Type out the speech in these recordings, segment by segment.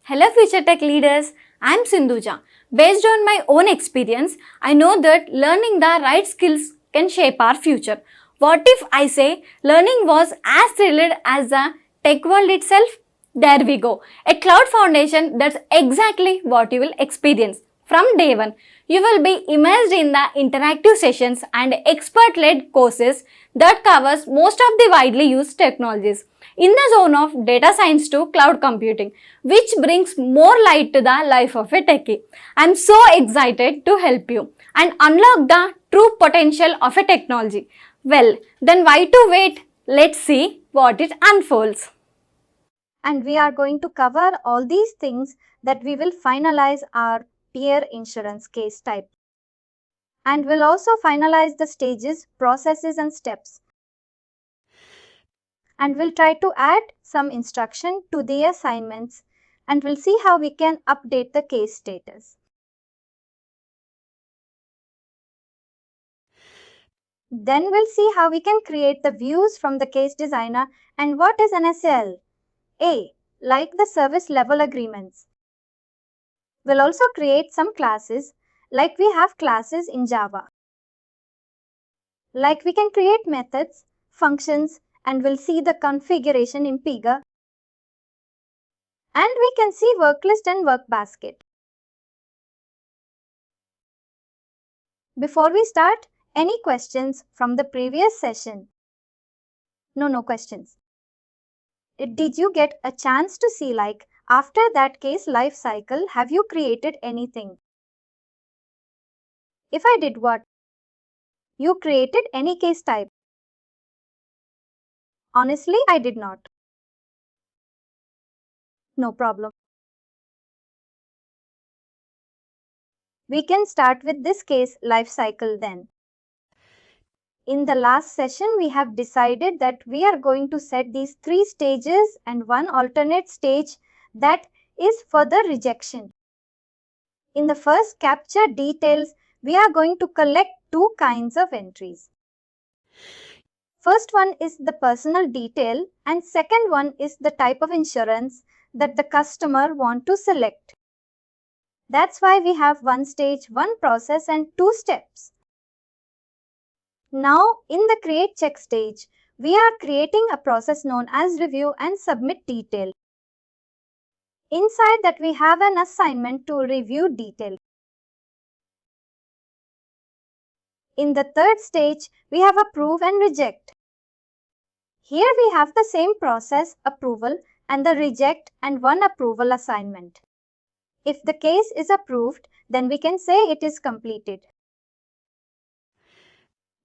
Hello future tech leaders, I'm Sindhuja. Based on my own experience, I know that learning the right skills can shape our future. What if I say learning was as thrilled as the tech world itself? There we go. A cloud foundation, that's exactly what you will experience. From day one, you will be immersed in the interactive sessions and expert-led courses that covers most of the widely used technologies in the zone of data science to cloud computing, which brings more light to the life of a techie. I'm so excited to help you and unlock the true potential of a technology. Well, then why to wait? Let's see what it unfolds. And we are going to cover all these things that we will finalize our peer insurance case type. And we'll also finalize the stages, processes and steps. And we'll try to add some instruction to the assignments and we'll see how we can update the case status. Then we'll see how we can create the views from the case designer and what is an SLA, like the service level agreements. We'll also create some classes, like we have classes in Java. Like we can create methods, functions, and we'll see the configuration in Pega. And we can see work list and work basket. Before we start, any questions from the previous session? No questions. Did you get a chance to see, like, after that case life cycle, have you created anything? If I did what? You created any case type? Honestly, I did not. No problem. We can start with this case life cycle then. In the last session, we have decided that we are going to set these 3 stages and one alternate stage that is for the rejection. In the first capture details, we are going to collect 2 kinds of entries. First one is the personal detail and second one is the type of insurance that the customer want to select. That's why we have 1 stage, 1 process and 2 steps. Now, in the create check stage, we are creating a process known as review and submit detail. Inside that we have an assignment to review detail. In the third stage, we have approve and reject. Here we have the same process, approval and the reject and 1 approval assignment. If the case is approved, then we can say it is completed.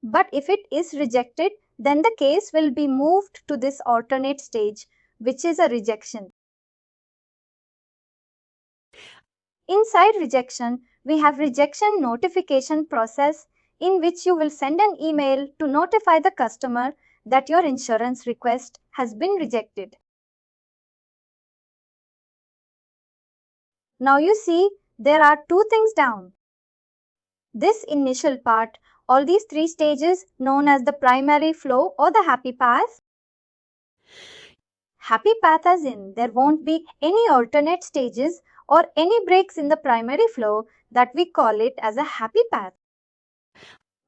But if it is rejected, then the case will be moved to this alternate stage, which is a rejection. Inside rejection, we have rejection notification process in which you will send an email to notify the customer that your insurance request has been rejected. Now you see, there are 2 things down. This initial part, all these 3 stages known as the primary flow or the happy path. Happy path as in there won't be any alternate stages or any breaks in the primary flow, that we call it as a happy path.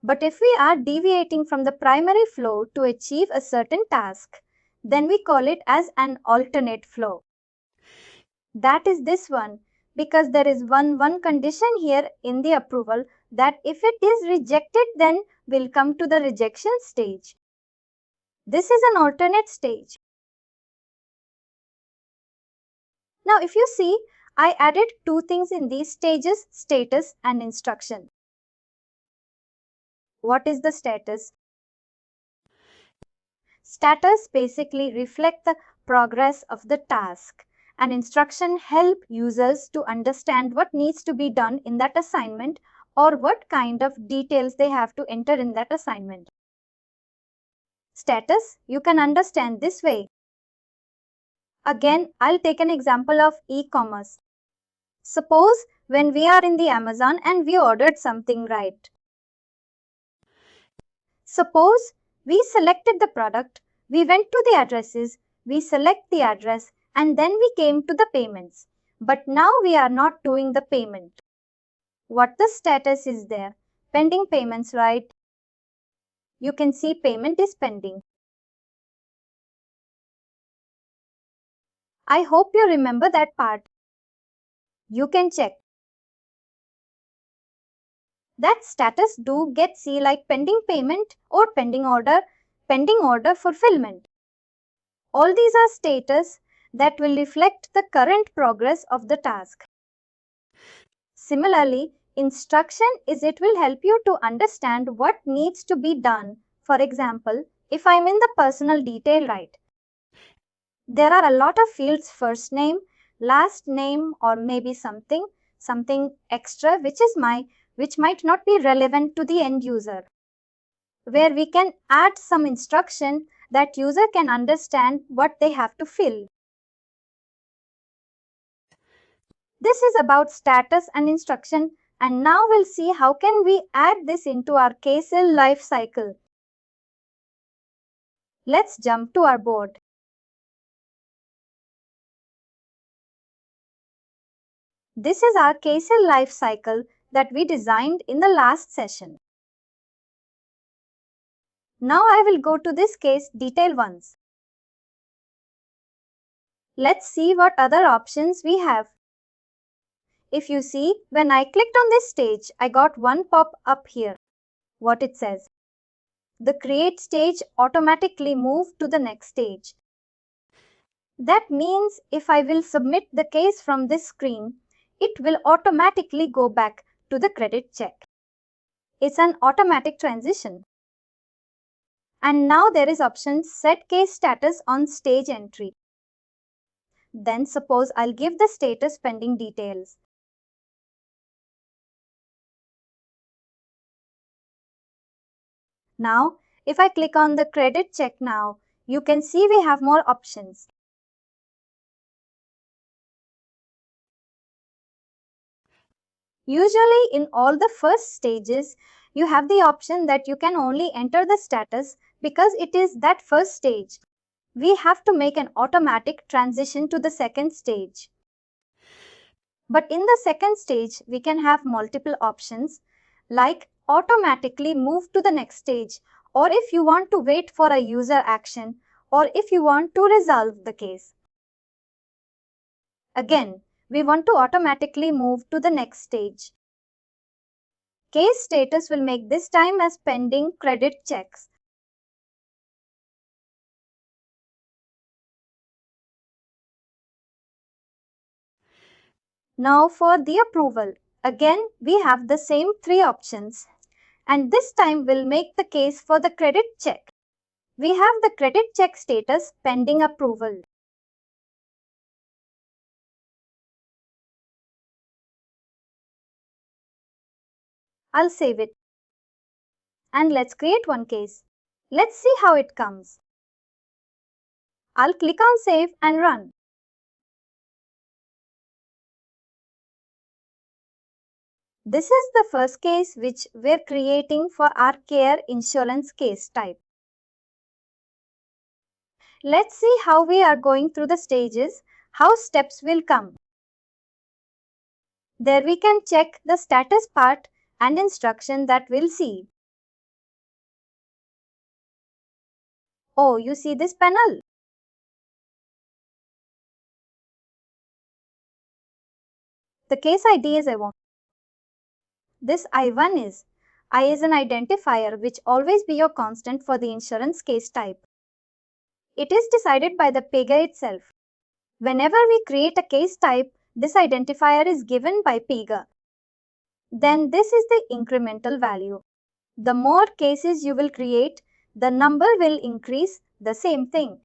But if we are deviating from the primary flow to achieve a certain task, then we call it as an alternate flow. That is this one, because there is one condition here in the approval that if it is rejected, then we'll come to the rejection stage. This is an alternate stage. Now if you see, I added 2 things in these stages, status and instruction. What is the status? Status basically reflect the progress of the task, and instruction help users to understand what needs to be done in that assignment or what kind of details they have to enter in that assignment. Status you can understand this way. Again, I'll take an example of e-commerce. Suppose when we are in the Amazon and we ordered something, right? Suppose we selected the product, we went to the addresses, we select the address and then we came to the payments. But now we are not doing the payment. What the status is there? Pending payments, right? You can see payment is pending. I hope you remember that part. You can check. That status do get see like pending payment or pending order fulfillment. All these are status that will reflect the current progress of the task. Similarly, instruction is it will help you to understand what needs to be done. For example, if I'm in the personal detail, right? There are a lot of fields, first name, last name, or maybe something extra which might not be relevant to the end user, where we can add some instruction that user can understand what they have to fill. This is about status and instruction, and now we'll see how can we add this into our KSL life cycle. Let's jump to our board. This is our KSL life cycle that we designed in the last session. Now I will go to this case detail once. Let's see what other options we have. If you see, when I clicked on this stage, I got one pop-up here. What it says? The create stage automatically moved to the next stage. That means if I will submit the case from this screen, it will automatically go back to the credit check. It's an automatic transition. And now there is option set case status on stage entry. Then suppose I'll give the status pending details. Now, if I click on the credit check now, you can see we have more options. Usually in all the first stages, you have the option that you can only enter the status because it is that first stage. We have to make an automatic transition to the second stage. But in the second stage, we can have multiple options like automatically move to the next stage, or if you want to wait for a user action, or if you want to resolve the case. Again, we want to automatically move to the next stage. Case status will make this time as pending credit checks. Now for the approval. Again, we have the same three options. And this time we'll make the case for the credit check. We have the credit check status pending approval. I'll save it. And let's create one case. Let's see how it comes. I'll click on save and run. This is the first case which we're creating for our care insurance case type. Let's see how we are going through the stages, how steps will come. There we can check the status part and instruction that we'll see. Oh, you see this panel? The case ID is I1. This I1 is I is an identifier which always be your constant for the insurance case type. It is decided by the Pega itself. Whenever we create a case type, this identifier is given by Pega. Then this is the incremental value. The more cases you will create, the number will increase, the same thing.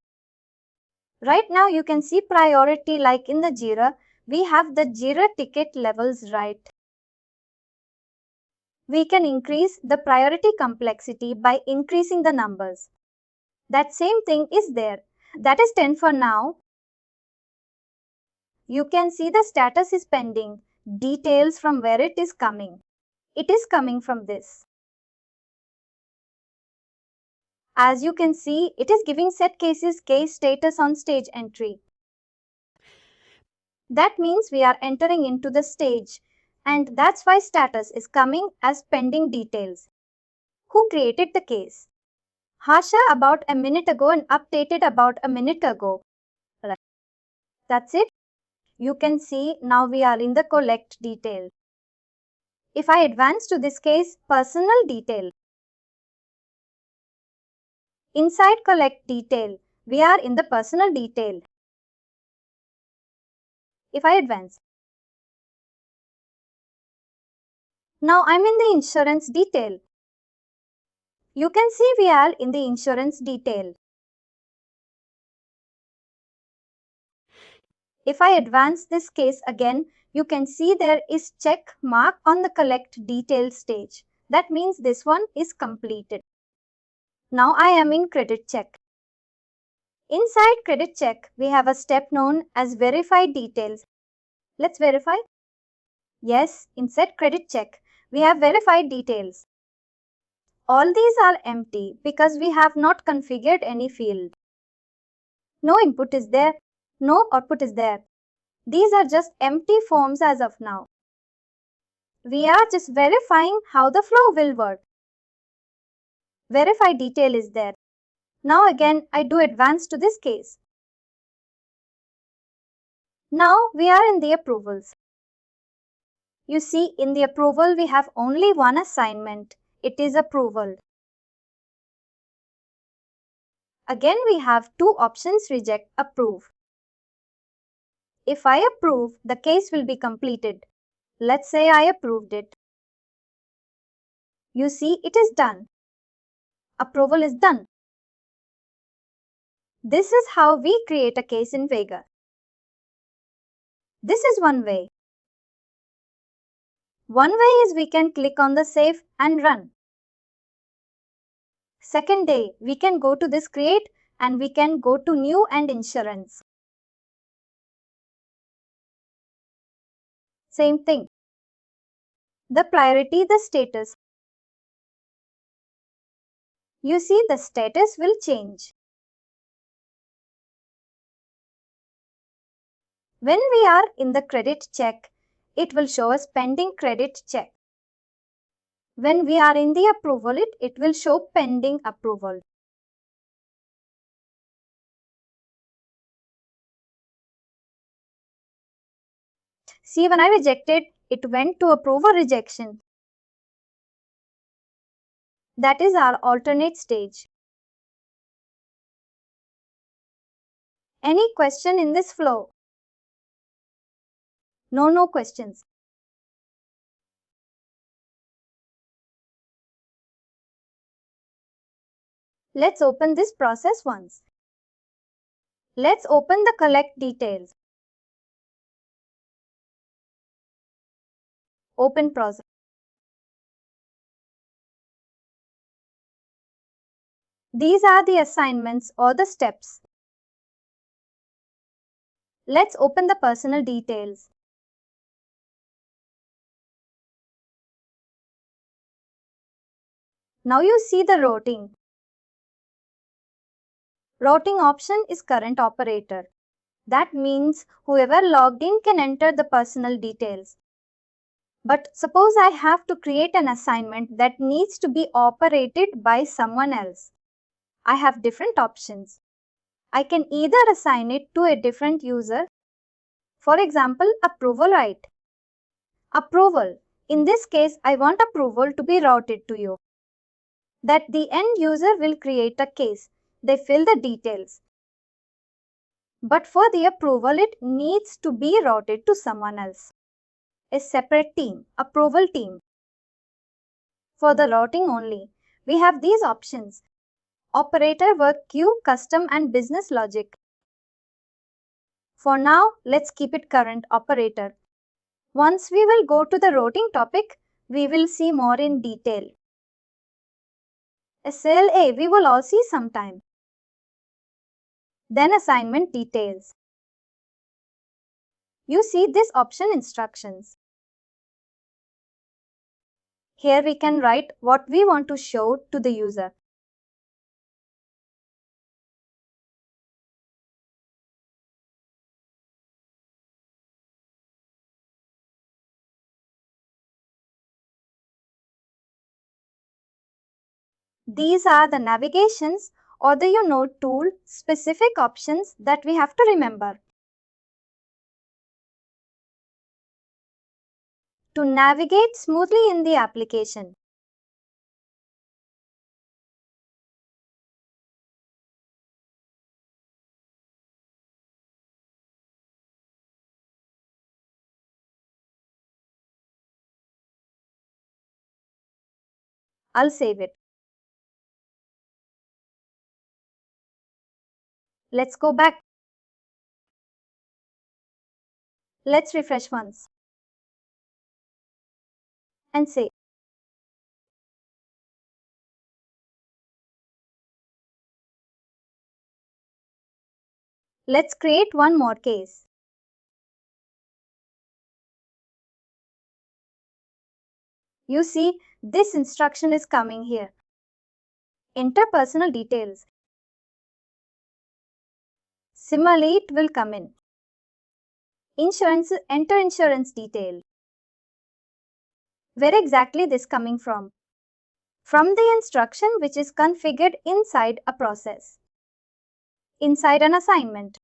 Right now you can see priority like in the Jira, we have the Jira ticket levels, right? We can increase the priority complexity by increasing the numbers. That same thing is there. That is 10 for now. You can see the status is pending. Details from where it is coming. It is coming from this. As you can see, it is giving set cases case status on stage entry. That means we are entering into the stage, and that's why status is coming as pending details. Who created the case? Harsha about a minute ago and updated about a minute ago. That's it. You can see now we are in the collect detail. If I advance to this case, personal detail. Inside collect detail, we are in the personal detail. If I advance. Now I'm in the insurance detail. You can see we are in the insurance detail. If I advance this case again, you can see there is check mark on the collect detail stage. That means this one is completed. Now I am in credit check. Inside credit check, we have a step known as verify details. Let's verify. Yes, inside credit check, we have verified details. All these are empty because we have not configured any field. No input is there, no output is there. These are just empty forms as of now. We are just verifying how the flow will work. Verify detail is there. Now again, I do advance to this case. Now we are in the approvals. You see, in the approval, we have only one assignment. It is approval. Again, we have two options, reject, approve. If I approve, the case will be completed. Let's say I approved it. You see, it is done. Approval is done. This is how we create a case in Pega. This is one way. One way is we can click on the save and run. Second day, we can go to this create and we can go to new and insurance. Same thing. The priority, the status. You see, the status will change. When we are in the credit check, it will show us pending credit check. When we are in the approval, it will show pending approval. See, when I rejected, it went to approval rejection. That is our alternate stage. Any question in this flow? No questions. Let's open this process once. Let's open the collect details. Open process. These are the assignments or the steps. Let's open the personal details. Now you see the routing. Routing option is current operator. That means whoever logged in can enter the personal details. But suppose I have to create an assignment that needs to be operated by someone else. I have different options. I can either assign it to a different user. For example, approval right. Approval. In this case, I want approval to be routed to you. That the end user will create a case. They fill the details. But for the approval, it needs to be routed to someone else. A separate team, approval team. For the routing only, we have these options. Operator, work queue, custom and business logic. For now, let's keep it current operator. Once we will go to the routing topic, we will see more in detail. SLA we will all see sometime. Then assignment details. You see this option instructions. Here we can write what we want to show to the user. These are the navigations or the tool specific options that we have to remember. To navigate smoothly in the application. I'll save it. Let's go back. Let's refresh once. And say, let's create one more case. You see, this instruction is coming here. Enter personal details. Similarly, it will come in. Insurance, enter insurance detail. Where exactly this coming from? From the instruction which is configured inside a process. Inside an assignment.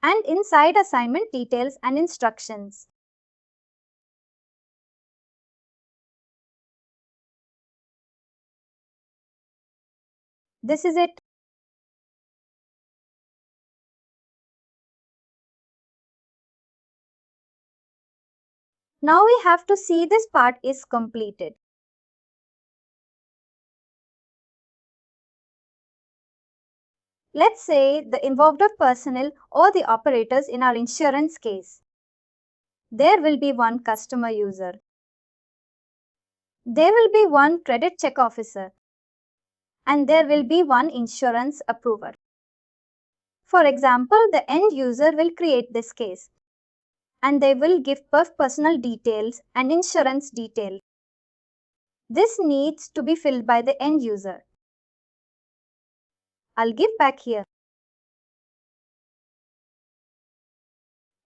And inside assignment details and instructions. This is it. Now we have to see this part is completed. Let's say the involved personnel or the operators in our insurance case. There will be one customer user. There will be one credit check officer. And there will be one insurance approver. For example, the end user will create this case. And they will give personal details and insurance detail. This needs to be filled by the end user. I'll give back here.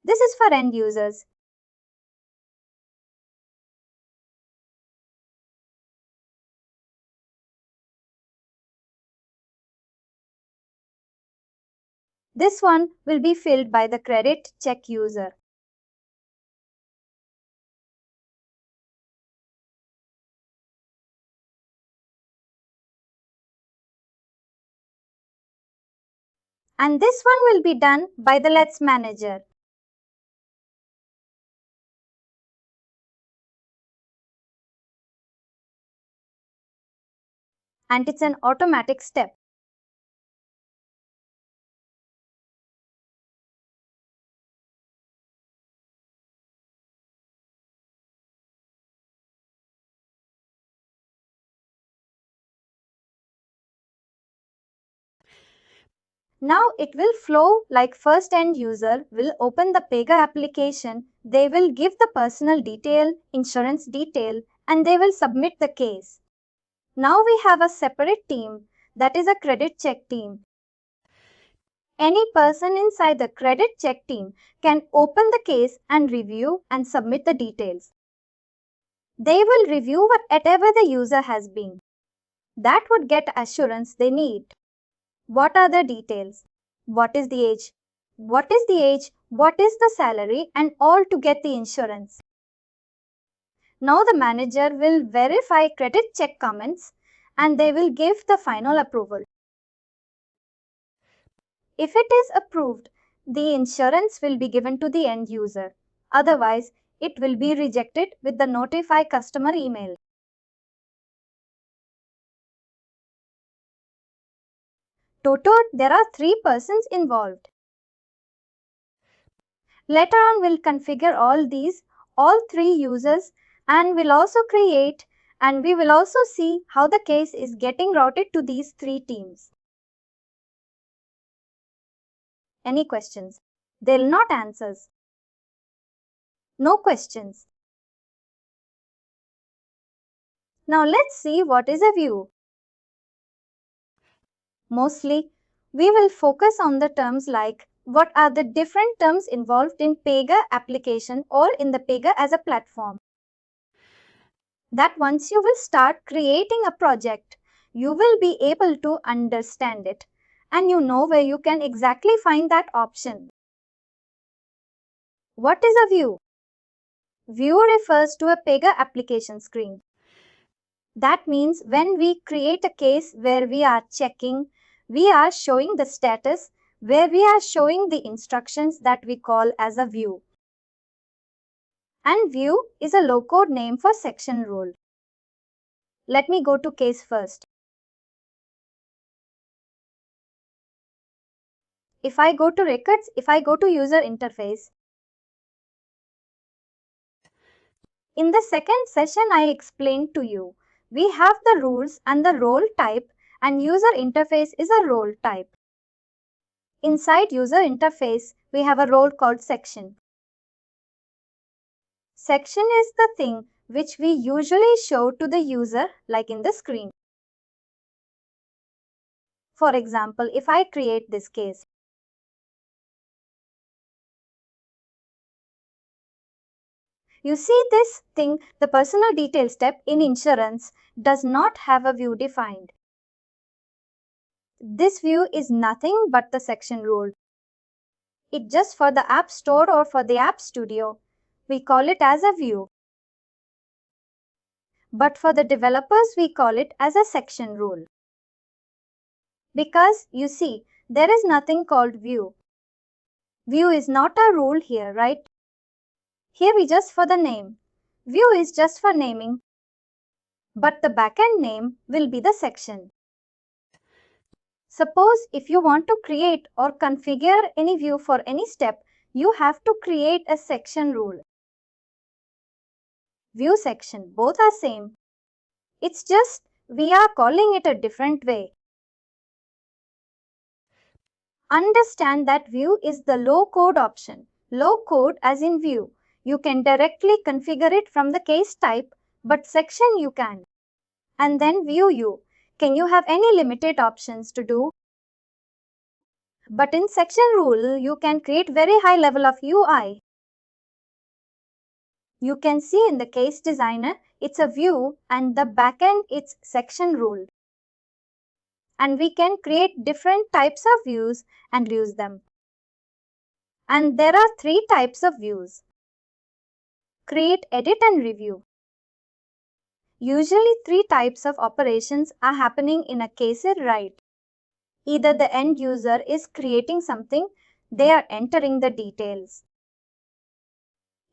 This is for end users. This one will be filled by the credit check user. And this one will be done by the Let's manager. And it's an automatic step. Now it will flow like first end user will open the Pega application, they will give the personal detail, insurance detail, and they will submit the case. Now we have a separate team, that is a credit check team. Any person inside the credit check team can open the case and review and submit the details. They will review whatever the user has been. That would get assurance they need. What are the details? What is the age? What is the age? What is the salary? And all to get the insurance. Now the manager will verify credit check comments and they will give the final approval. If it is approved, the insurance will be given to the end user. Otherwise, it will be rejected with the notify customer email. Total, there are 3 persons involved. Later on, we'll configure all 3 users, and we'll also create and we will also see how the case is getting routed to these 3 teams. Any questions? They'll not answers. No questions. Now let's see what is a view. Mostly, we will focus on the terms like what are the different terms involved in Pega application or in the Pega as a platform. that once you will start creating a project, you will be able to understand it and you know where you can exactly find that option. What is a view? View refers to a Pega application screen. That means when we create a case where we are checking, we are showing the status, where we are showing the instructions that we call as a view. And view is a low-code name for section rule. Let me go to case first. If I go to records, if I go to user interface, in the second session I explained to you, we have the rules and the role type, and user interface is a role type. Inside user interface, we have a role called section. Section is the thing which we usually show to the user, like in the screen. For example, if I create this case, you see this thing, the personal details step in insurance does not have a view defined. This view is nothing but the section rule. It's just for the App Store or for the App Studio. We call it as a view. But for the developers, we call it as a section rule. Because you see, there is nothing called view. View is not a rule here, right? Here we just for the name. View is just for naming. But the backend name will be the section. Suppose if you want to create or configure any view for any step, you have to create a section rule. View section, both are same. It's just we are calling it a different way. Understand that view is the low code option. Low code as in view. You can directly configure it from the case type, but section you can. And then view you. Can you have any limited options to do? But in section rule, you can create very high level of UI. You can see in the case designer, it's a view and the backend it's section rule. And we can create different types of views and use them. And there are three types of views. Create, edit and review. Usually three types of operations are happening in a case write. Either the end user is creating something, they are entering the details.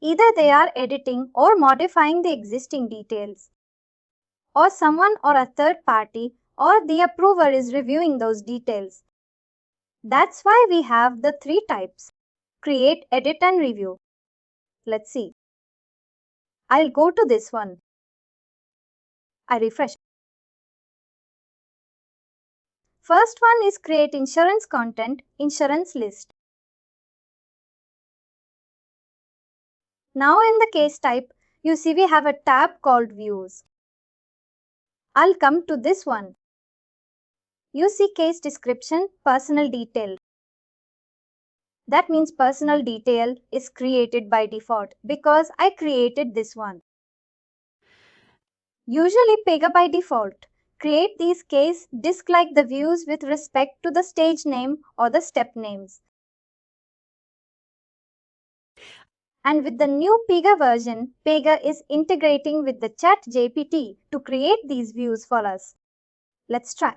Either they are editing or modifying the existing details. Or someone or a third party or the approver is reviewing those details. That's why we have the three types. Create, edit and review. Let's see. I'll go to this one. I refresh. First one is create insurance content, insurance list. Now in the case type, you see we have a tab called views. I'll come to this one. You see case description, personal detail. That means personal detail is created by default because I created this one. Usually Pega by default. Create these case disk like the views with respect to the stage name or the step names. And with the new Pega version, Pega is integrating with the ChatGPT to create these views for us. Let's try.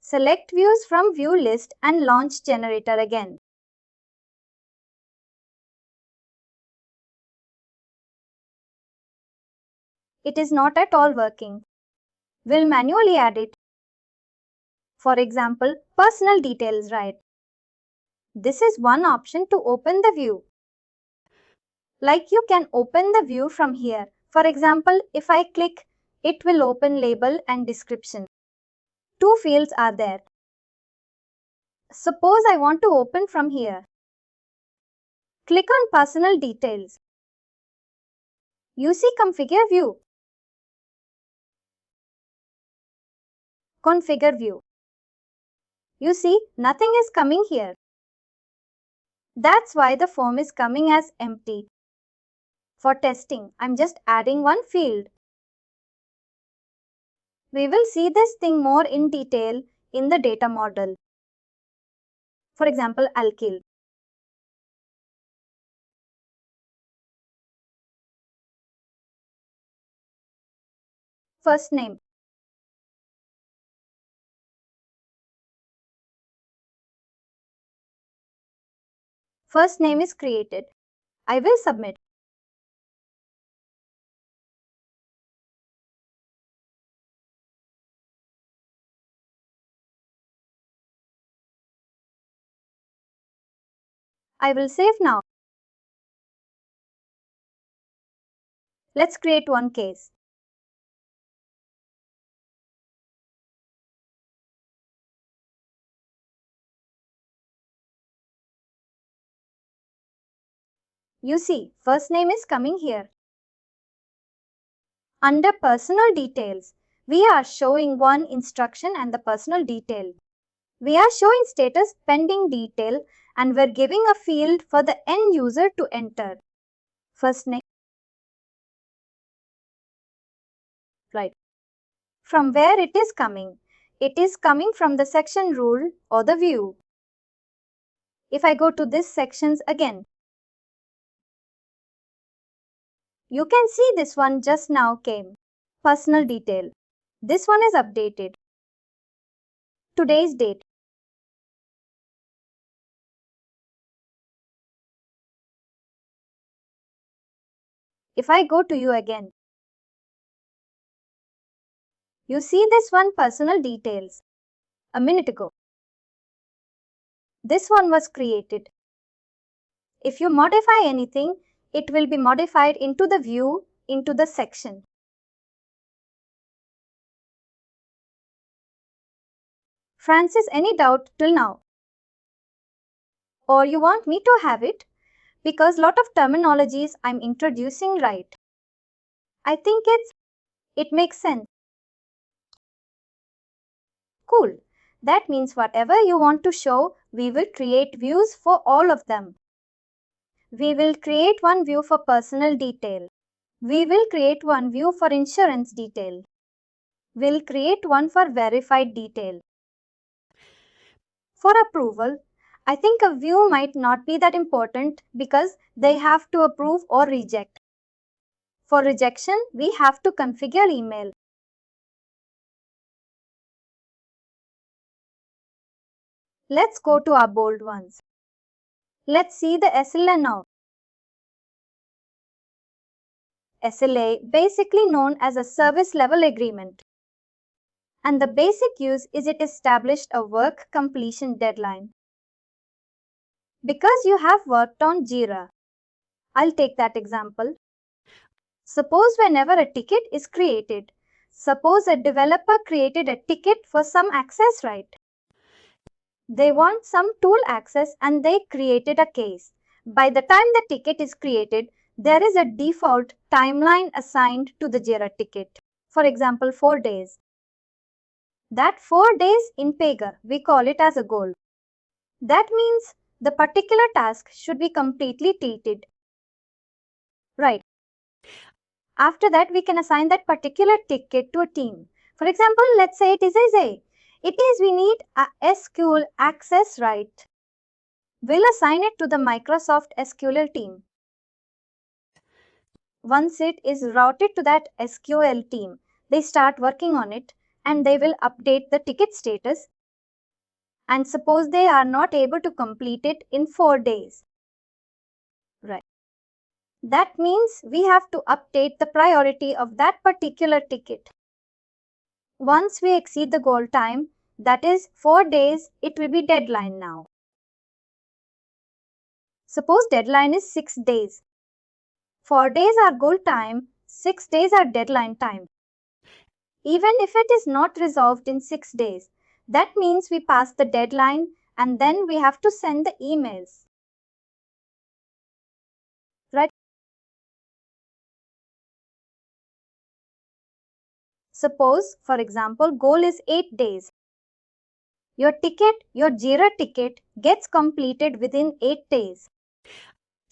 Select views from view list and launch generator again. It is not at all working. We'll manually add it. For example, personal details right. This is one option to open the view. Like you can open the view from here. For example, if I click, it will open label and description. Two fields are there. Suppose I want to open from here. Click on personal details. You see configure view. Configure view. You see nothing is coming here. That's why the form is coming as empty. For testing, I'm just adding one field. We will see this thing more in detail in the data model. For example, alkyl. First name. First name is created. I will submit. I will save now. Let's create one case. You see, first name is coming here. Under personal details, we are showing one instruction and the personal detail. We are showing status pending detail and we're giving a field for the end user to enter. First name. Right. From where it is coming? It is coming from the section rule or the view. If I go to this sections again, you can see this one just now came. Personal detail. This one is updated. Today's date. If I go to you again, you see this one personal details. A minute ago. This one was created. If you modify anything, it will be modified into the view, into the section. Francis, any doubt till now? Or you want me to have it? Because lot of terminologies I'm introducing right. I think it makes sense. Cool. That means whatever you want to show, we will create views for all of them. We will create one view for personal detail. We will create one view for insurance detail. We'll create one for verified detail. For approval, I think a view might not be that important because they have to approve or reject. For rejection, we have to configure email. Let's go to our bold ones. Let's see the SLA now. SLA, basically known as a service level agreement. And the basic use is it established a work completion deadline. Because you have worked on Jira. I'll take that example. Suppose whenever a ticket is created, suppose a developer created a ticket for some access right. They want some tool access and they created a case. By the time the ticket is created, there is a default timeline assigned to the Jira ticket. For example, 4 days. That 4 days in Pega, we call it as a goal. That means the particular task should be completely treated. Right. After that, we can assign that particular ticket to a team. For example, let's say it is a. It is we need a SQL access right. We'll assign it to the Microsoft SQL team. Once it is routed to that SQL team, they start working on it and they will update the ticket status. And suppose they are not able to complete it in 4 days. Right. That means we have to update the priority of that particular ticket. Once we exceed the goal time, that is 4 days, it will be deadline now. Suppose deadline is 6 days. 4 days are goal time, 6 days are deadline time. Even if it is not resolved in 6 days, that means we pass the deadline and then we have to send the emails. Right? Suppose, for example, goal is 8 days. Your Jira ticket gets completed within 8 days.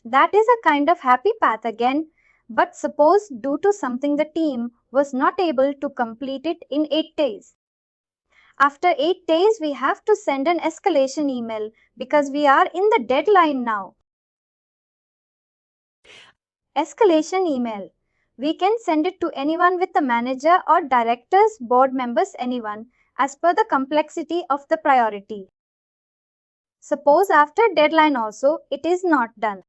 That is a kind of happy path again, But suppose due to something the team was not able to complete it in 8 days. After 8 days, we have to send an escalation email because we are in the deadline now. Escalation email. We can send it to anyone with the manager or directors, board members, anyone, as per the complexity of the priority. Suppose after deadline also it is not done.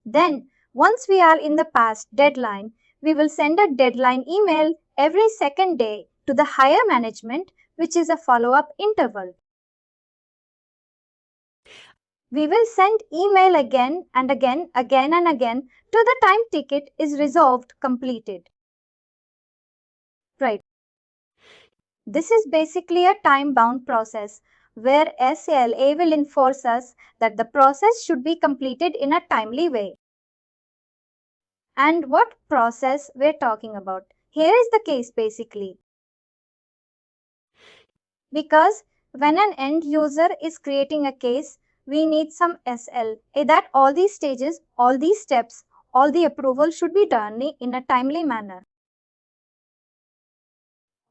Then, once we are in the past deadline, we will send a deadline email every second day to the higher management, which is a follow-up interval. We will send email again and again and again till the time ticket is resolved, completed. Right. This is basically a time-bound process where SLA will enforce us that the process should be completed in a timely way. And what process we're talking about? Here is the case basically. Because when an end user is creating a case, we need some SLA that all these stages, all these steps, all the approval should be done in a timely manner.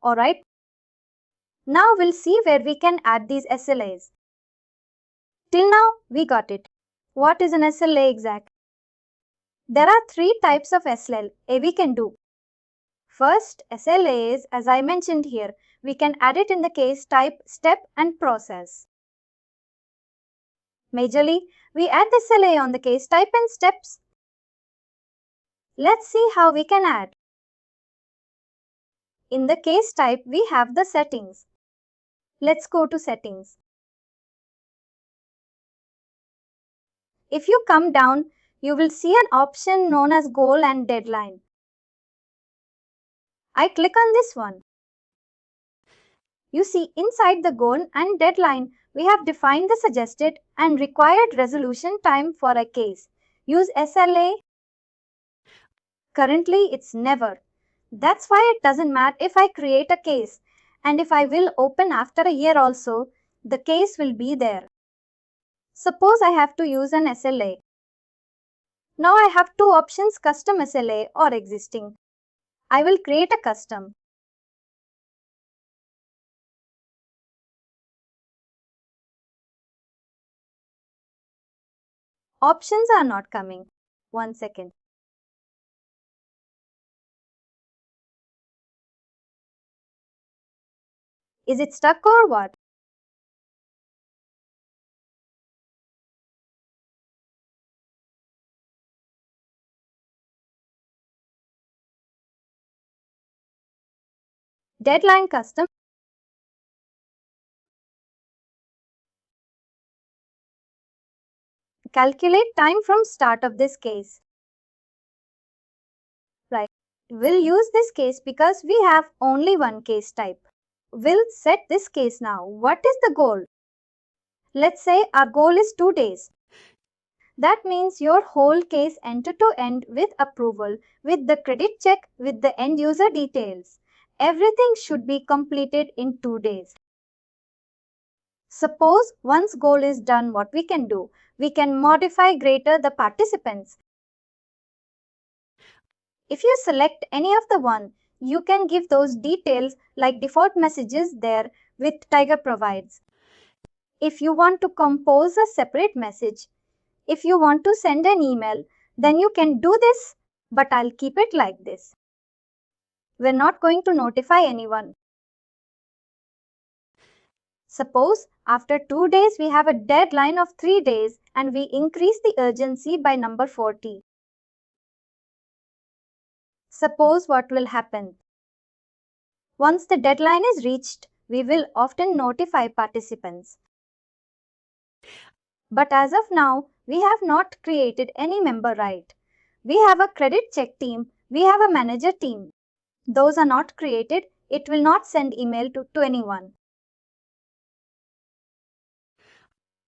Alright. Now we'll see where we can add these SLAs. Till now, we got it. What is an SLA exact? There are 3 types of SLA we can do. First, SLAs, as I mentioned here, we can add it in the case type, step and process. Majorly, we add the SLA on the case type and steps. Let's see how we can add. In the case type, we have the settings. Let's go to settings. If you come down, you will see an option known as goal and deadline. I click on this one. You see inside the goal and deadline, we have defined the suggested and required resolution time for a case. Use SLA. Currently, it's never. That's why it doesn't matter if I create a case, and if I will open after a year also, the case will be there. Suppose I have to use an SLA. Now I have 2 options, custom SLA or existing. I will create a custom. Options are not coming. 1 second. Is it stuck or what? Deadline custom. Calculate time from start of this case. Right. We'll use this case because we have only one case type. We'll set this case now. What is the goal? Let's say our goal is 2 days. That means your whole case end to end with approval, with the credit check, with the end user details. Everything should be completed in 2 days. Suppose once goal is done, what we can do? We can modify greater the participants. If you select any of the one, you can give those details like default messages there with Tiger provides. If you want to compose a separate message, if you want to send an email, then you can do this, but I'll keep it like this. We're not going to notify anyone. Suppose after 2 days we have a deadline of 3 days and we increase the urgency by number 40. Suppose what will happen? Once the deadline is reached, we will often notify participants. But as of now, we have not created any member right. We have a credit check team, we have a manager team. Those are not created, it will not send email to anyone.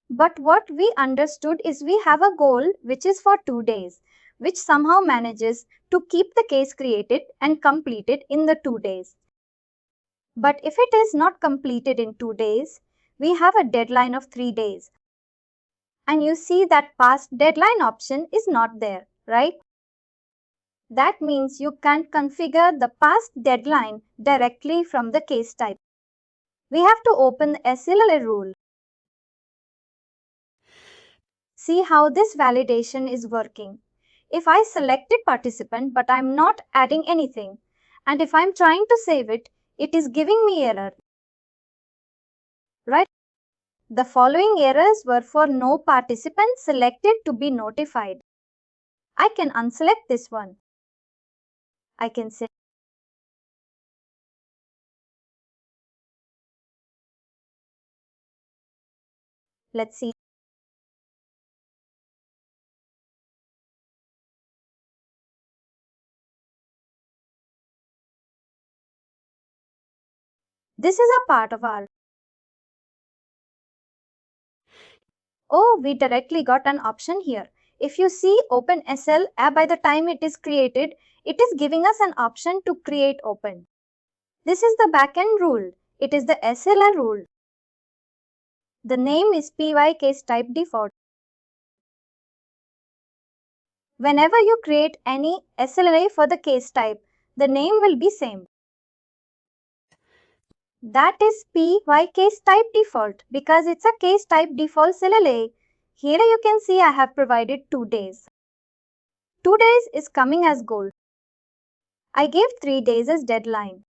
But what we understood is we have a goal which is for 2 days, which somehow manages to keep the case created and completed in the 2 days. But if it is not completed in 2 days, we have a deadline of 3 days. And you see that past deadline option is not there, right? That means you can't configure the past deadline directly from the case type. We have to open the SLA rule. See how this validation is working. If I selected participant but I'm not adding anything, and if I'm trying to save it, it is giving me error. Right? The following errors were for no participant selected to be notified. I can unselect this one. I can say let's see. This is a part of our. Oh, we directly got an option here. If you see Open SLA by the time it is created, it is giving us an option to create open. This is the backend rule. It is the SLA rule. The name is PY case type default. Whenever you create any SLA for the case type, the name will be same. That is PY case type default because it's a case type default SLA. Here you can see I have provided 2 days. 2 days is coming as goal. I gave 3 days as deadline.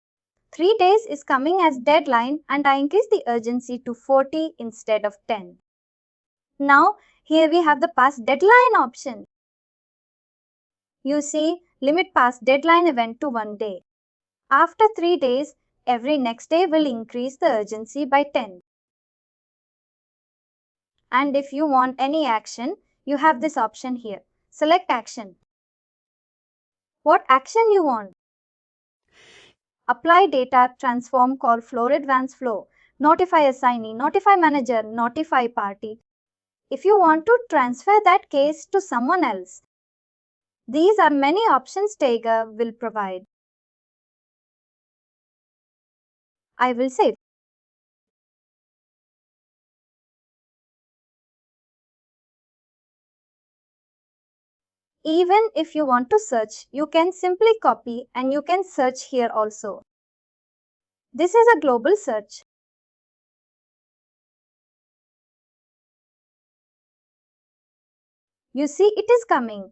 3 days is coming as deadline and I increase the urgency to 40 instead of 10. Now here we have the past deadline option. You see limit past deadline event to 1 day. After 3 days, every next day will increase the urgency by 10. And if you want any action, you have this option here. Select action. What action you want? Apply data transform call flow advance flow. Notify assignee, notify manager, notify party. If you want to transfer that case to someone else. These are many options Pega will provide. I will save. Even if you want to search, you can simply copy and you can search here also. This is a global search. You see it is coming.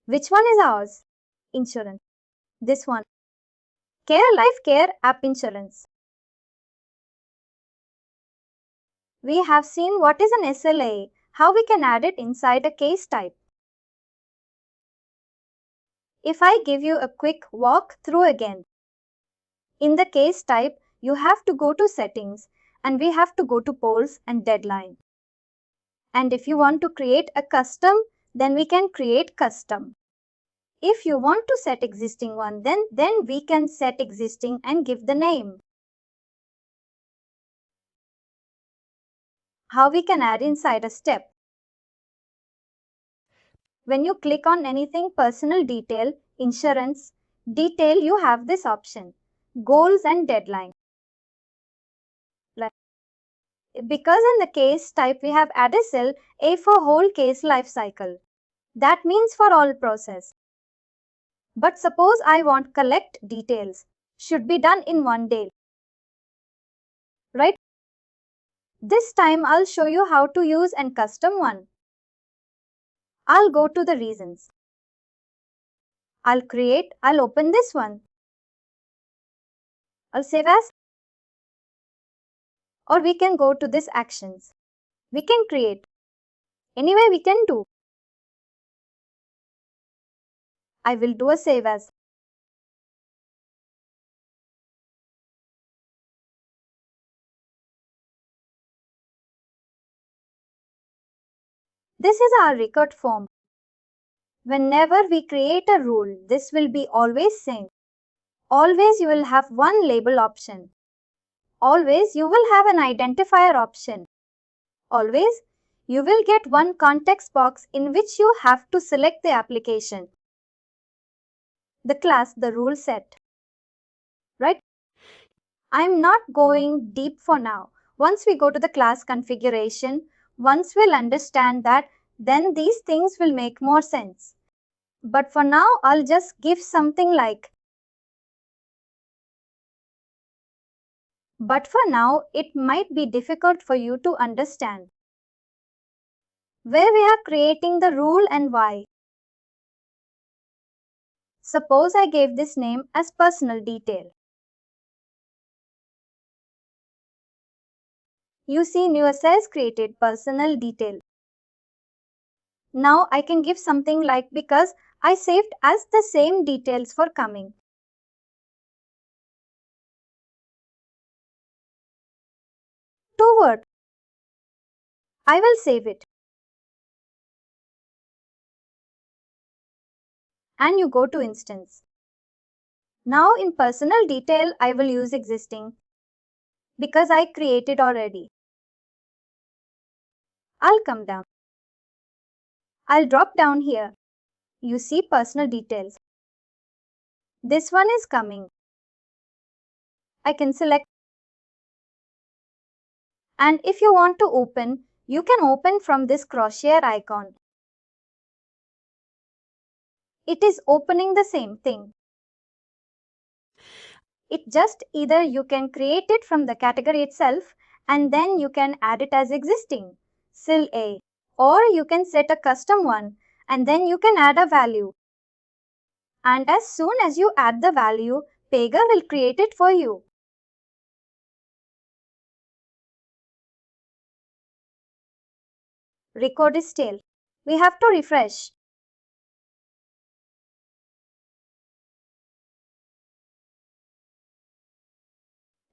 Which one is ours? Insurance. This one. Care Life Care App Insurance. We have seen what is an SLA, how we can add it inside a case type. If I give you a quick walk through again. In the case type, you have to go to settings and we have to go to polls and deadline. And if you want to create a custom, then we can create custom. If you want to set existing one, then we can set existing and give the name. How we can add inside a step. When you click on anything personal detail, insurance, detail, you have this option, goals and deadline. Because in the case type we have added cell A for whole case life cycle. That means for all process. But suppose I want collect details. Should be done in 1 day. Right? This time I'll show you how to use and custom one. I'll go to the reasons. I'll open this one. I'll save as. Or we can go to this actions. We can create. Anyway, we can do. I will do a save as. This is our record form. Whenever we create a rule, this will be always same. Always you will have one label option. Always you will have an identifier option. Always you will get one context box in which you have to select the application. The class, the rule set. Right? I'm not going deep for now. Once we go to the class configuration, once we'll understand that, then these things will make more sense. But for now, I'll just give something like. But for now, it might be difficult for you to understand. Where we are creating the rule and why. Suppose I gave this name as personal detail. You see new SLAs created personal detail. Now I can give something like because I saved as the same details for coming. Two word. I will save it. And you go to instance. Now in personal detail I will use existing because I created already. I'll come down. I'll drop down here. You see personal details. This one is coming. I can select. And if you want to open, you can open from this crosshair icon. It is opening the same thing. It just either you can create it from the category itself and then you can add it as existing, SLA, or you can set a custom one and then you can add a value. And as soon as you add the value, Pega will create it for you. Record is stale. We have to refresh.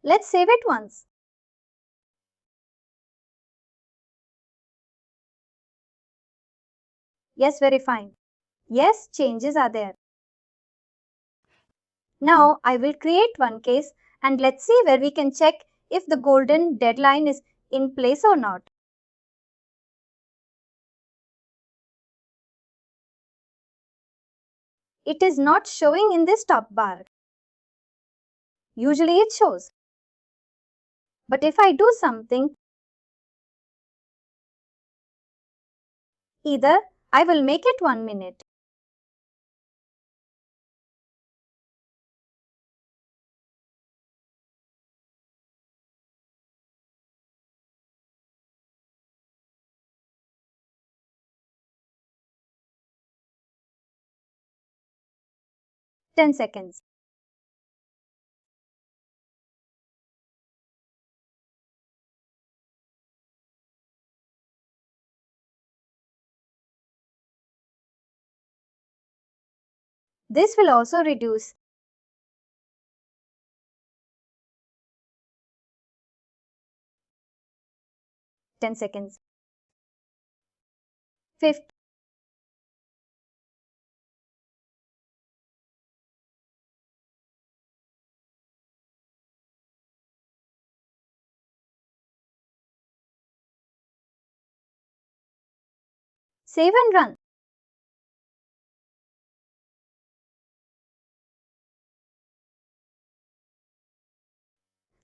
Let's save it once. Yes, very fine. Yes, changes are there. Now I will create one case and let's see where we can check if the golden deadline is in place or not. It is not showing in this top bar. Usually it shows. But if I do something, either I will make it 1 minute. Ten seconds. This will also reduce. 10 seconds. Fifth. Save and run.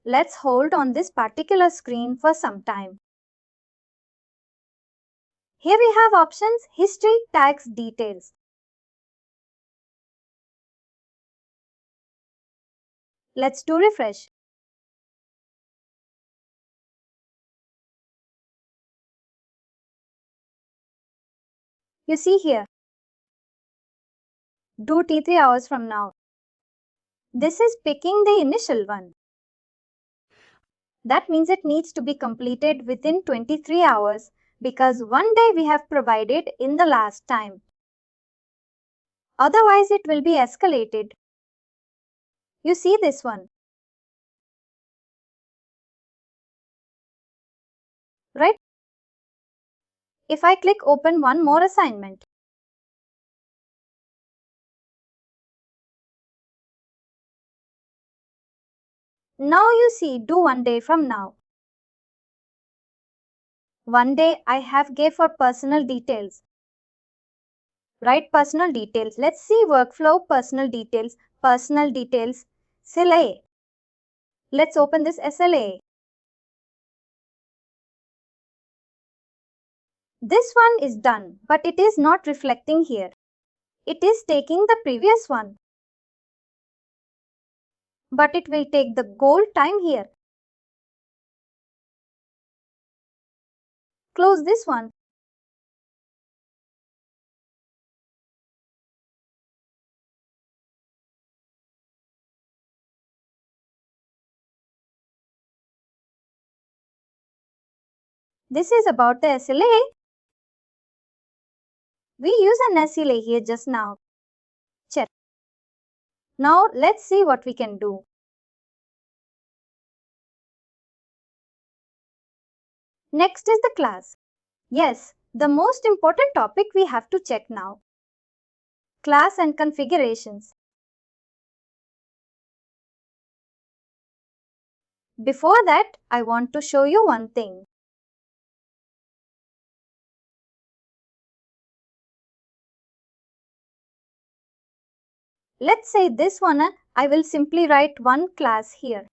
Let's hold on this particular screen for some time. Here we have options, history, tags, details. Let's do refresh. You see here. Do T3 hours from now. This is picking the initial one. That means it needs to be completed within 23 hours because one day we have provided in the last time. Otherwise, it will be escalated. You see this one, right? If I click open one more assignment, now you see do 1 day from now. 1 day I have gave for personal details. Write personal details. Let's see workflow personal details, SLA. Let's open this SLA. This one is done, but it is not reflecting here. It is taking the previous one. But it will take the goal time here. Close this one. This is about the SLA. We use an SLA here just now. Check. Now let's see what we can do. Next is the class. Yes, the most important topic we have to check now. Class and configurations. Before that, I want to show you one thing. Let's say this one, I will simply write one class here.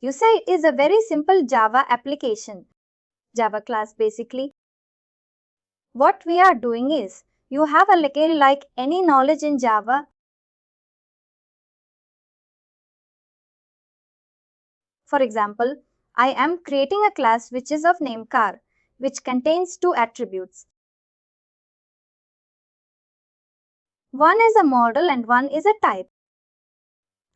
You say it is a very simple Java application. Java class basically. What we are doing is, you have a little like any knowledge in Java. For example, I am creating a class which is of name car, which contains two attributes. One is a model and one is a type.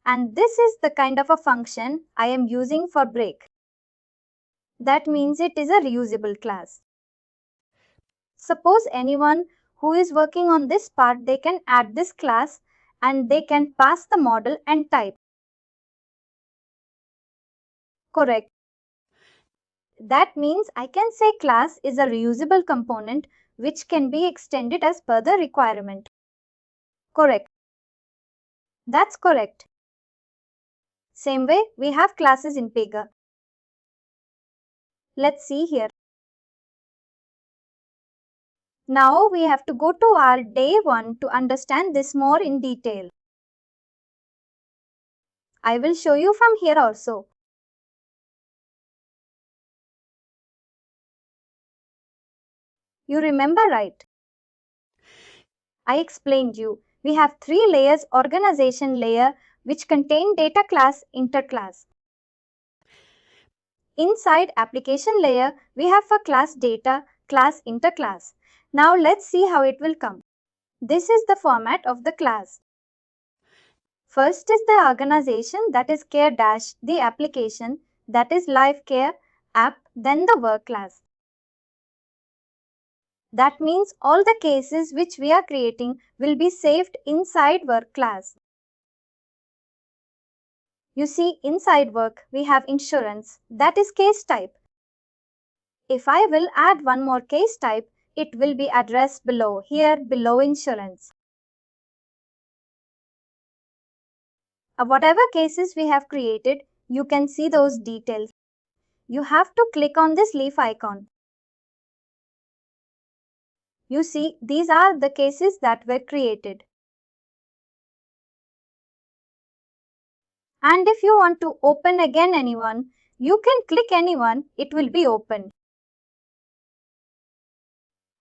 And this is the kind of a function I am using for break. That means it is a reusable class. Suppose anyone who is working on this part, they can add this class and they can pass the model and type. Correct. That means I can say class is a reusable component which can be extended as per the requirement. Correct. That's correct. Same way, we have classes in Pega. Let's see here. Now we have to go to our day 1 to understand this more in detail. I will show you from here also. You remember, right? I explained you. We have 3 layers: organization layer, which contain data class, interclass. Inside application layer, we have for class data, class, interclass. Now let's see how it will come. This is the format of the class. First is the organization, that is care dash, the application, that is live care app, then the work class. That means all the cases which we are creating will be saved inside work class. You see, inside work we have insurance, that is case type. If I will add one more case type, it will be addressed below, here below insurance. Whatever cases we have created, you can see those details. You have to click on this leaf icon. You see, these are the cases that were created. And if you want to open again anyone, you can click anyone, it will be open.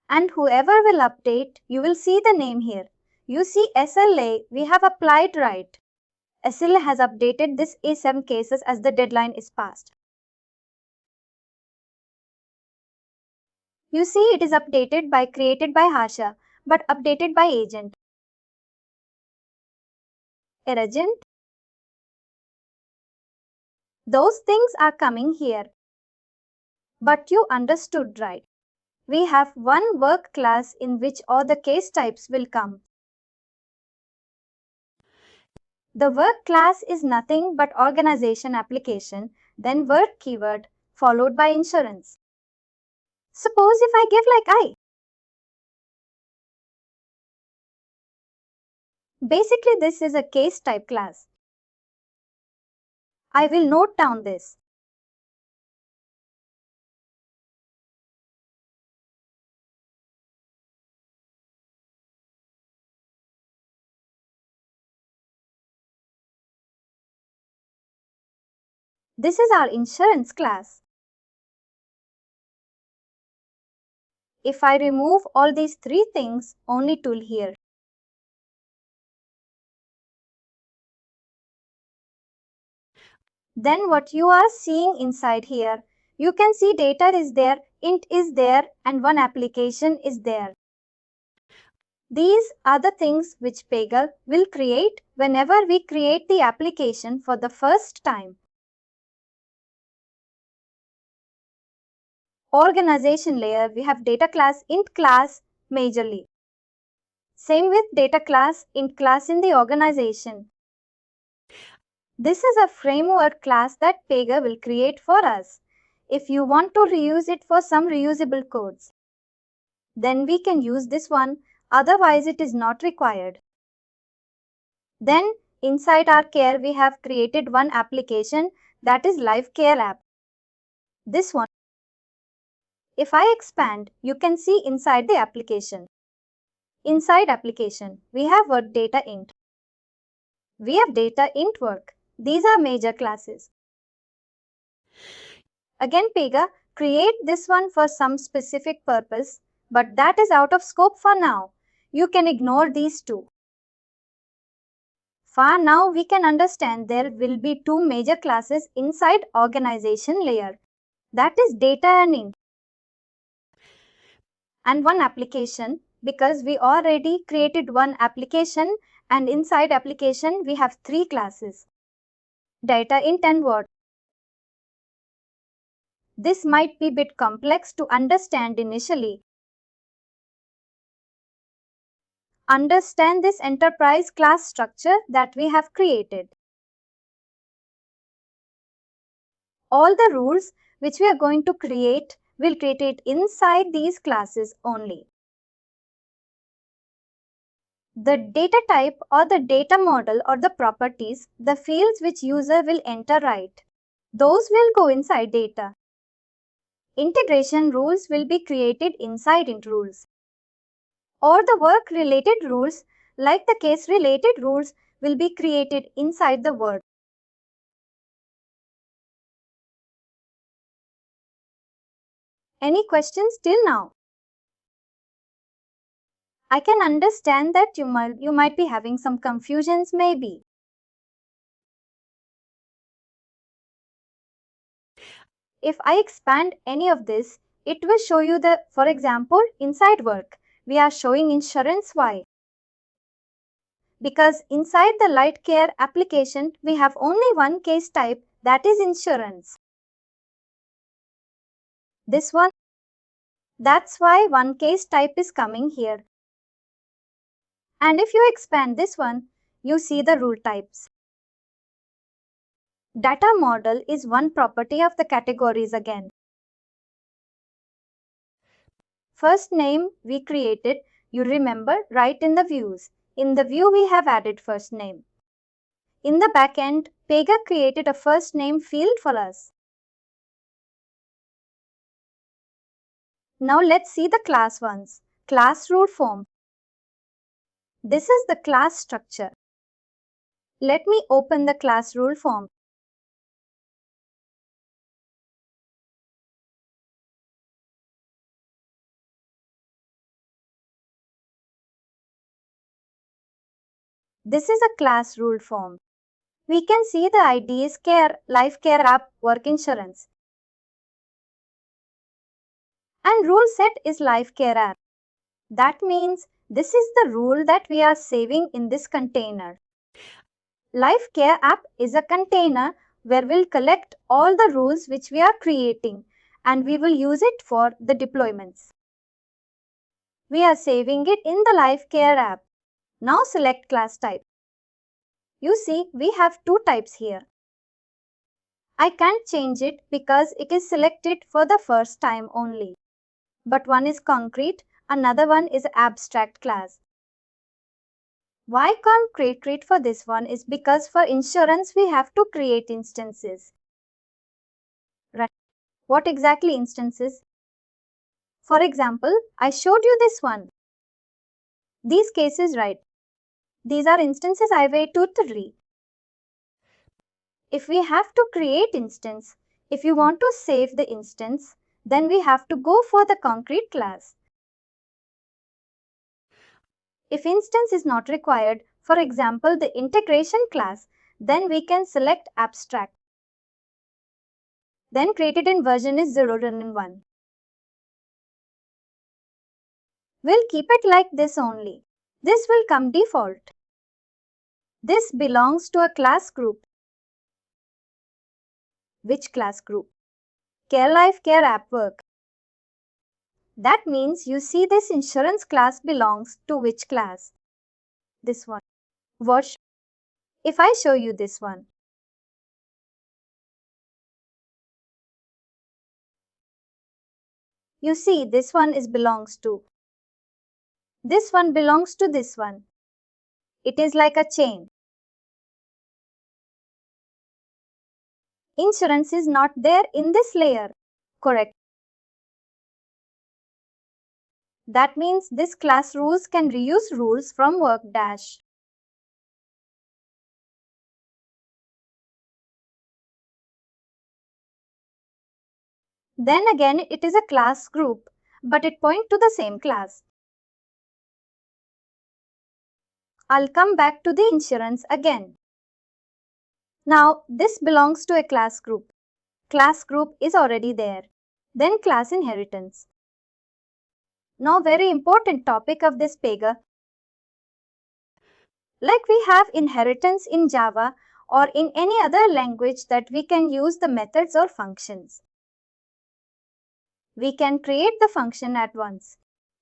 And whoever will update, you will see the name here. You see SLA, we have applied right. SLA has updated this A7 cases as the deadline is passed. You see it is updated by created by Harsha, but updated by agent. Agent. Those things are coming here. But you understood, right? We have one work class in which all the case types will come. The work class is nothing but organization application, then work keyword, followed by insurance. Suppose if I give like I. Basically, this is a case type class. I will note down this. This is our insurance class. If I remove all these three things, only tool here. Then what you are seeing inside here, you can see data is there, int is there, and one application is there. These are the things which Pega will create whenever we create the application for the first time. Organization layer, we have data class, int class majorly. Same with data class, int class in the organization. This is a framework class that Pega will create for us. If you want to reuse it for some reusable codes, then we can use this one, otherwise it is not required. Then inside our care we have created one application, that is live care app. This one. If I expand, you can see inside the application. Inside application, we have work data int. We have data int work. These are major classes. Again, Pega, create this one for some specific purpose, but that is out of scope for now. You can ignore these two. For now, we can understand there will be two major classes inside organization layer. That is data and int. And one application, because we already created one application, and inside application we have three classes. Data int and what? This might be a bit complex to understand initially. Understand this enterprise class structure that we have created. All the rules which we are going to create will create it inside these classes only. The data type or the data model or the properties, the fields which user will enter right, those will go inside data. Integration rules will be created inside int rules. Or the work related rules like the case related rules will be created inside the work. Any questions till now? I can understand that you might be having some confusions maybe. If I expand any of this, it will show you the, for example, inside work, we are showing insurance. Why? Because inside the light care application, we have only one case type, that is insurance. This one, that's why one case type is coming here. And if you expand this one, you see the rule types. Data model is one property of the categories again. First name we created, you remember, right in the views. In the view we have added first name. In the backend, Pega created a first name field for us. Now let's see the class ones. Class rule form. This is the class structure. Let me open the class rule form. This is a class rule form. We can see the ID is care, life care app, work insurance. And rule set is life care app. That means this is the rule that we are saving in this container. Life care app is a container where we'll collect all the rules which we are creating and we will use it for the deployments. We are saving it in the Life Care app. Now select class type. You see, we have two types here. I can't change it because it is selected for the first time only. But one is concrete, another one is abstract class. Why concrete for this one is because for insurance we have to create instances. Right. What exactly instances? For example, I showed you this one. These cases, right? These are instances I way 2 to 3. If we have to create instance, if you want to save the instance, then we have to go for the concrete class. If instance is not required, for example, the integration class, then we can select abstract. Then created in version is 0 run in 1. We'll keep it like this only. This will come default. This belongs to a class group. Which class group? Care Life Care App Work. That means you see this insurance class belongs to which class? This one. What? If I show you this one. You see this one is belongs to. This one belongs to this one. It is like a chain. Insurance is not there in this layer. Correct. That means this class rules can reuse rules from work dash. Then again it is a class group, but it points to the same class. I'll come back to the insurance again. Now this belongs to a class group. Class group is already there. Then class inheritance. Now very important topic of this Pega. Like we have inheritance in Java or in any other language that we can use the methods or functions. We can create the function at once.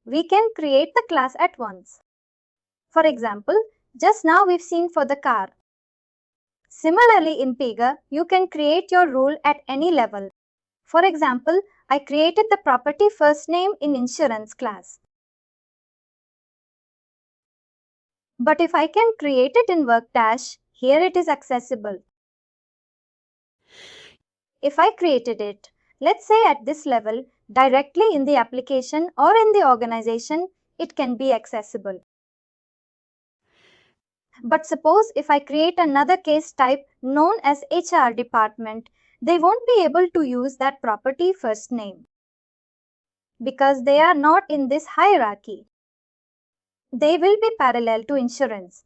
We can create the class at once. For example, just now we've seen for the car. Similarly in Pega, you can create your rule at any level. For example, I created the property first name in insurance class. But if I can create it in work dash, here it is accessible. If I created it, let's say at this level, directly in the application or in the organization, it can be accessible. But suppose if I create another case type known as HR department, they won't be able to use that property first name because they are not in this hierarchy. They will be parallel to insurance.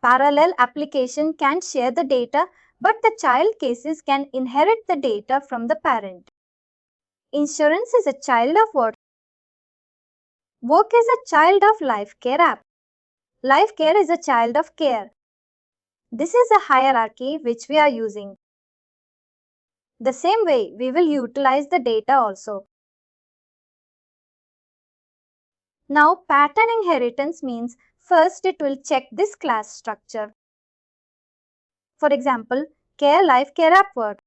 Parallel application can share the data, but the child cases can inherit the data from the parent. Insurance is a child of what? Work is a child of Life Care app. Life Care is a child of care. This is a hierarchy which we are using. The same way, we will utilize the data also. Now, pattern inheritance means first it will check this class structure. For example, Care Life Care App Work.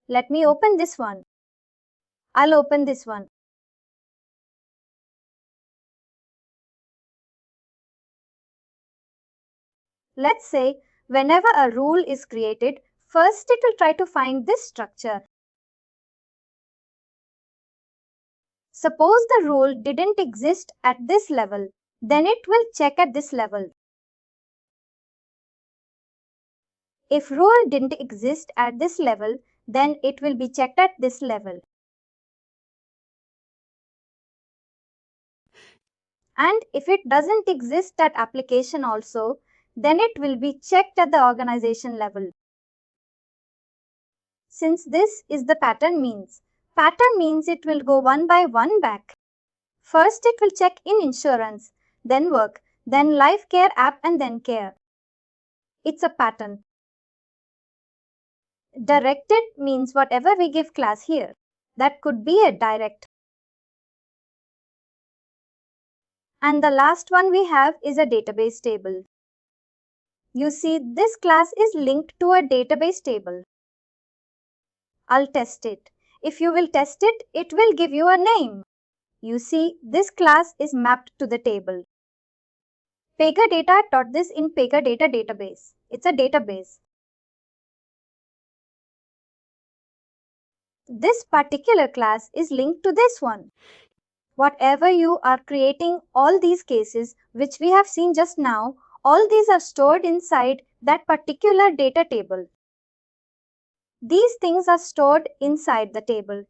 Let me open this one. I'll open this one. Let's say whenever a rule is created, first it will try to find this structure. Suppose the rule didn't exist at this level, then it will check at this level. If rule didn't exist at this level, then it will be checked at this level. And if it doesn't exist at application also, then it will be checked at the organization level. Since this is the pattern means it will go one by one back. First it will check in insurance, then work, then Life Care app and then care. It's a pattern. Directed means whatever we give class here. That could be a direct. And the last one we have is a database table. You see, this class is linked to a database table. I'll test it. If you will test it, it will give you a name. You see, this class is mapped to the table. Pega Data taught this in Pega Data database. It's a database. This particular class is linked to this one. Whatever you are creating, all these cases which we have seen just now, all these are stored inside that particular data table. These things are stored inside the table.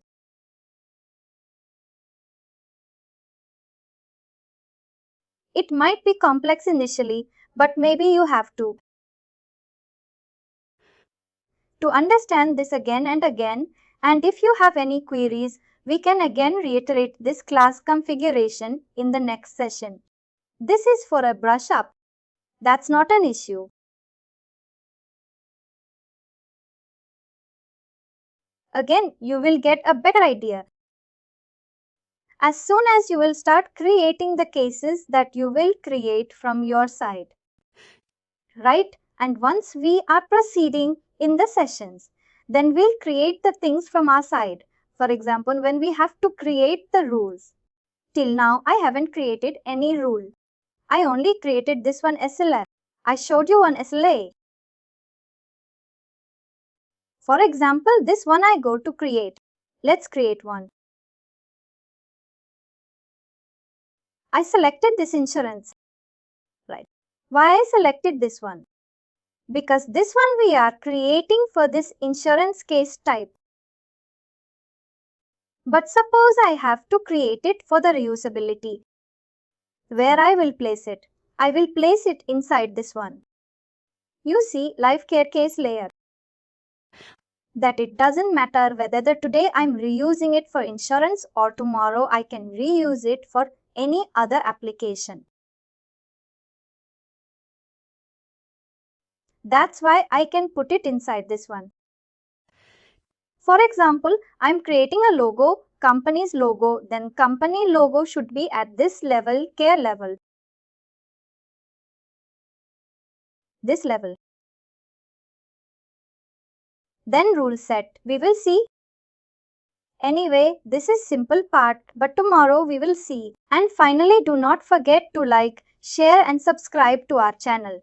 It might be complex initially, but maybe you have to. To understand this again and again, and if you have any queries, we can again reiterate this class configuration in the next session. This is for a brush up. That's not an issue. Again, you will get a better idea. As soon as you will start creating the cases that you will create from your side. Right? And once we are proceeding in the sessions, then we'll create the things from our side. For example, when we have to create the rules. Till now, I haven't created any rule. I only created this one SLA. I showed you one SLA. For example, this one I go to create. Let's create one. I selected this insurance. Right. Why I selected this one? Because this one we are creating for this insurance case type. But suppose I have to create it for the reusability. Where I will place it? I will place it inside this one. You see, life care case layer. That it doesn't matter whether today I'm reusing it for insurance or tomorrow I can reuse it for any other application. That's why I can put it inside this one. For example, I'm creating a logo, company's logo, then company logo should be at this level, care level. This level. Then rule set, we will see. Anyway, this is simple part, but tomorrow we will see. And finally, do not forget to like, share and subscribe to our channel.